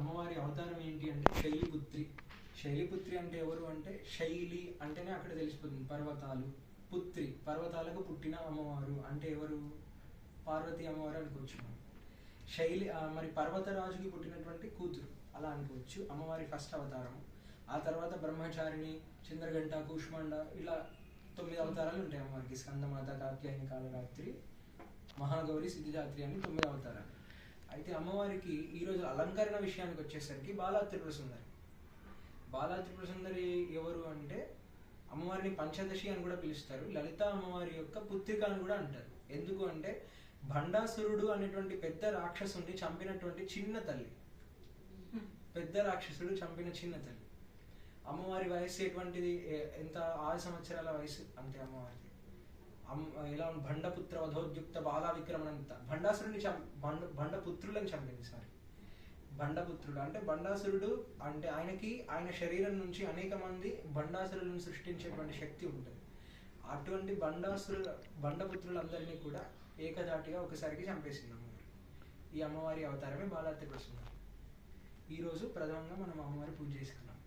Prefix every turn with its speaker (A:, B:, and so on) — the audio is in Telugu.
A: అమ్మవారి అవతారం ఏంటి అంటే శైలిపుత్రి. శైలిపుత్రి అంటే ఎవరు అంటే, శైలి అంటేనే అక్కడ తెలిసిపోతుంది, పర్వతాలు. పుత్రి, పర్వతాలకు పుట్టిన అమ్మవారు అంటే ఎవరు? పార్వతీ అమ్మవారు అనుకోవచ్చు మనం. శైలి మరి పర్వతరాజుకి పుట్టినటువంటి కూతురు అలా అనుకోవచ్చు. అమ్మవారి ఫస్ట్ అవతారం. ఆ తర్వాత బ్రహ్మచారిణి, చంద్రఘంట, కూష్మాండ, ఇలా 9 అవతారాలు ఉంటాయి అమ్మవారికి. స్కందమాత, కాత్యాయని, కాళరాత్రి, మహాగౌరి, సిద్ధిదాత్రి అని 9 అవతారాలు. అయితే అమ్మవారికి ఈరోజు అలంకరణ విషయానికి వచ్చేసరికి బాలా త్రిపుర సుందరి. బాలా త్రిపుర సుందరి ఎవరు అంటే, అమ్మవారిని పంచదశి అని కూడా పిలుస్తారు. లలిత అమ్మవారి యొక్క పుత్రిక అని కూడా అంటారు. ఎందుకు అంటే, భండాసురుడు అనేటువంటి పెద్ద రాక్షసుని చంపినటువంటి చిన్న తల్లి. పెద్ద రాక్షసుడు చంపిన చిన్న తల్లి. అమ్మవారి వయస్సు ఎటువంటిది? ఎంత? 6 సంవత్సరాల వయసు అంతే అమ్మవారికి. ఎలా భండపుత్ర వధోద్యుక్త బాలా విక్రమణంత. భండాసురుడిని భండపుత్రులను చంపింది. సారీ, భండపుత్రుడు అంటే భండాసురుడు అంటే ఆయన శరీరం నుంచి అనేక మంది భండాసురులను సృష్టించేటువంటి శక్తి ఉంటుంది. అటువంటి భండపుత్రులందరినీ కూడా ఏకధాటిగా ఒకసారికి చంపేసింది అమ్మవారు. ఈ అమ్మవారి అవతారమే బాలా త్రిపుర సుందరి. ఈరోజు ప్రధానంగా మనం అమ్మవారి పూజ చేసుకున్నాం.